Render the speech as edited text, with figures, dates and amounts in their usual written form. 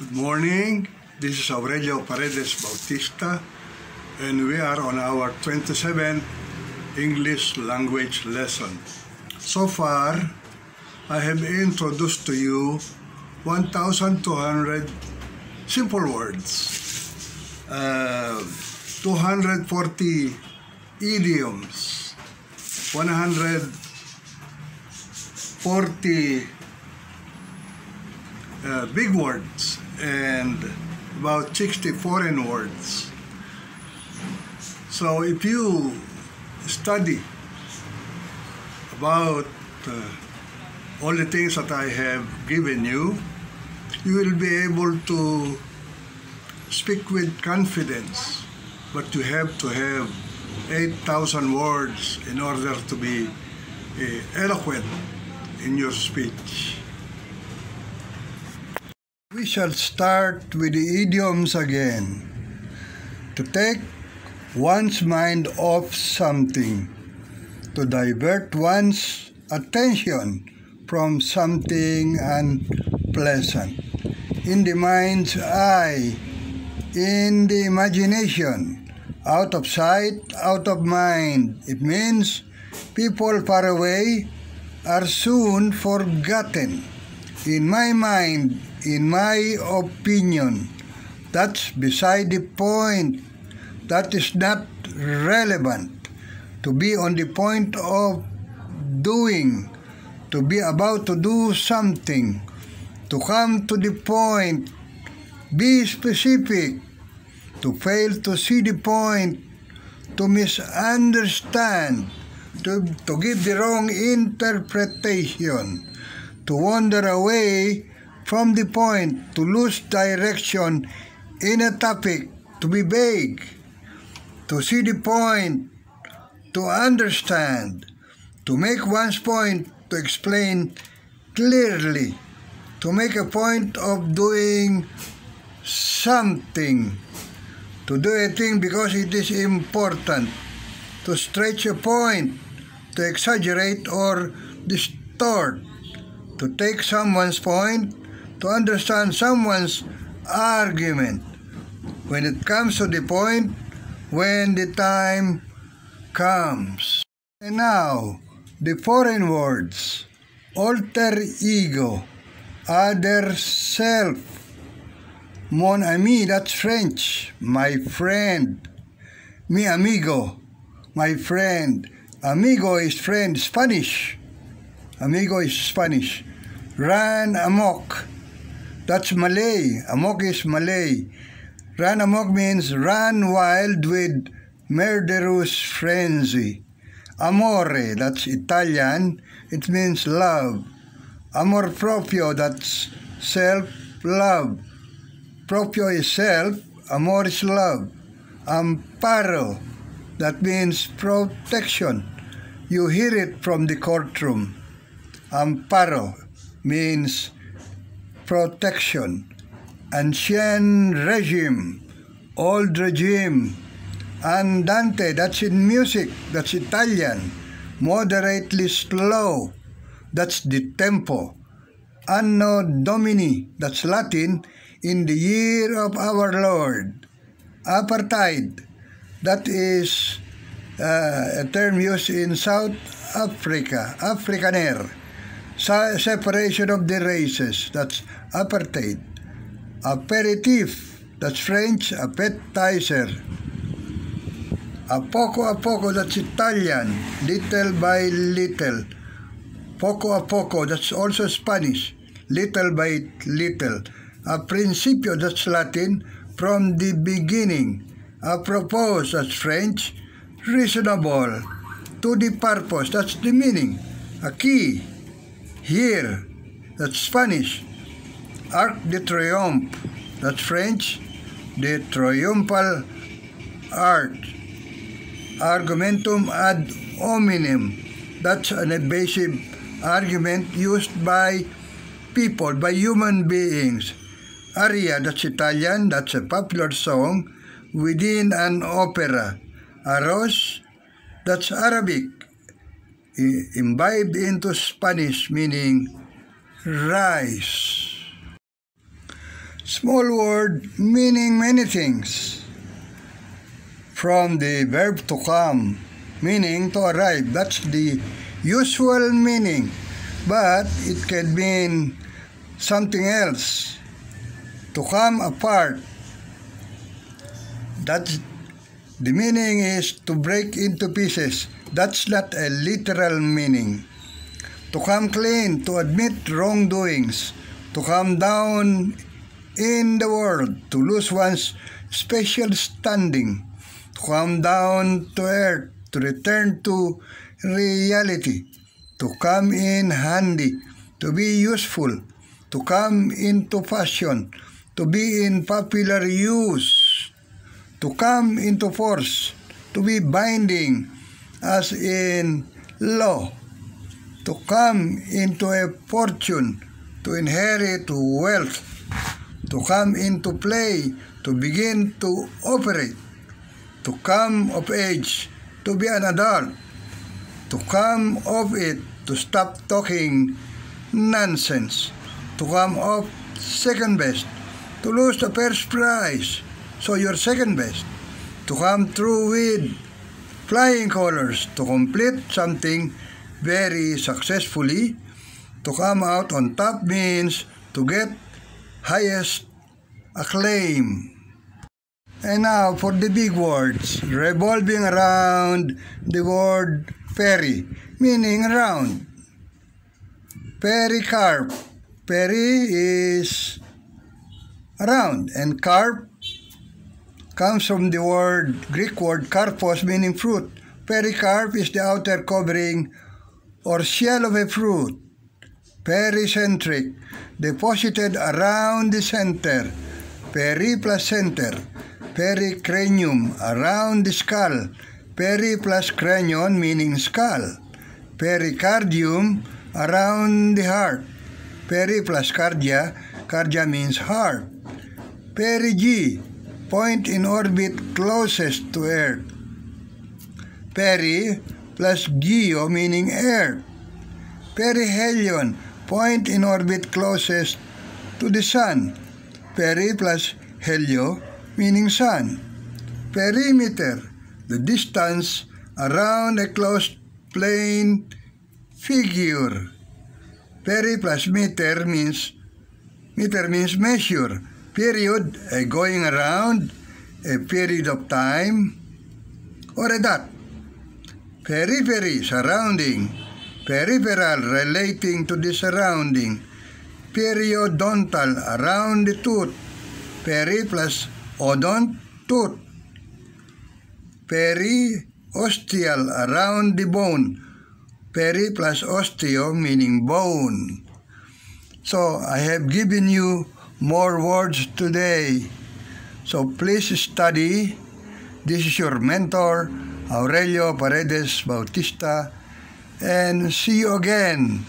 Good morning. This is Aurelio Paredes Bautista, and we are on our 27th English language lesson. So far, I have introduced to you 1,200 simple words, 240 idioms, 140 big words, and about 60 foreign words. So if you study about all the things that I have given you, you will be able to speak with confidence, but you have to have 8,000 words in order to be eloquent in your speech. We shall start with the idioms again. To take one's mind off something, to divert one's attention from something unpleasant. In the mind's eye, in the imagination, out of sight, out of mind. It means people far away are soon forgotten. In my mind, in my opinion, that's beside the point. That is not relevant. To be on the point of doing, to be about to do something, to come to the point, be specific, to fail to see the point, to misunderstand, to give the wrong interpretation, to wander away from the point, to lose direction in a topic, to be vague, to see the point, to understand, to make one's point, to explain clearly, to make a point of doing something, to do a thing because it is important, to stretch a point, to exaggerate or distort, to take someone's point, to understand someone's argument. When it comes to the point, when the time comes. And now, the foreign words: alter ego, other self, mon ami, that's French, my friend, mi amigo, my friend, amigo is friend, Spanish, amigo is Spanish, run amok, that's Malay, amok is Malay, run amok means run wild with murderous frenzy. Amore, that's Italian, it means love. Amor proprio, that's self-love. Proprio is self, amor is love. Amparo, that means protection. You hear it from the courtroom. Amparo means protection. Ancien regime, old regime. Andante, that's in music, that's Italian. Moderately slow, that's the tempo. Anno Domini, that's Latin, in the year of our Lord. Apartheid, that is a term used in South Africa, Afrikaner. Separation of the races, that's apartheid. Aperitif, that's French, appetizer. A poco, that's Italian, little by little. Poco a poco, that's also Spanish, little by little. A principio, that's Latin, from the beginning. Apropos, that's French, reasonable. To the purpose, that's the meaning. A key, here, that's Spanish. Arc de Triomphe, that's French, the triumphal arch. Argumentum ad hominem, that's an evasive argument used by people, by human beings. Aria, that's Italian, that's a popular song within an opera. Arroz, that's Arabic, imbibed into Spanish, meaning rice. Small word meaning many things. From the verb to come, meaning to arrive. That's the usual meaning. But it can mean something else. To come apart. That's the meaning is to break into pieces. That's not a literal meaning. To come clean, to admit wrongdoings, to come down in the world, to lose one's special standing, to come down to earth, to return to reality, to come in handy, to be useful, to come into fashion, to be in popular use, to come into force, to be binding, as in law, to come into a fortune, to inherit wealth, to come into play, to begin to operate, to come of age, to be an adult, to come of it, to stop talking nonsense, to come off second best, to lose the first prize, so you're second best, to come through with flying colors, to complete something very successfully, to come out on top means to get highest acclaim. And now for the big words, revolving around the word peri, meaning round. Pericarp. Peri is round, and carp comes from the Greek word karpos, meaning fruit. Pericarp is the outer covering or shell of a fruit. Pericentric, deposited around the center. Peri plus center. Pericranium, around the skull. Peri plus cranion, meaning skull. Pericardium, around the heart. Peri plus cardia, cardia means heart. Perigee, point in orbit closest to Earth. Peri plus geo, meaning earth. Perihelion, point in orbit closest to the sun. Peri plus helio, meaning sun. Perimeter, the distance around a closed plane figure. Peri plus meter means measure. Period, a going around, a period of time, or a dot. Periphery, surrounding. Peripheral, relating to the surrounding. Periodontal, around the tooth. Peri plus odont, tooth. Periosteal, around the bone. Peri plus osteo, meaning bone. So, I have given you more words today. So, please study. This is your mentor, Aurelio Paredes Bautista, and see you again.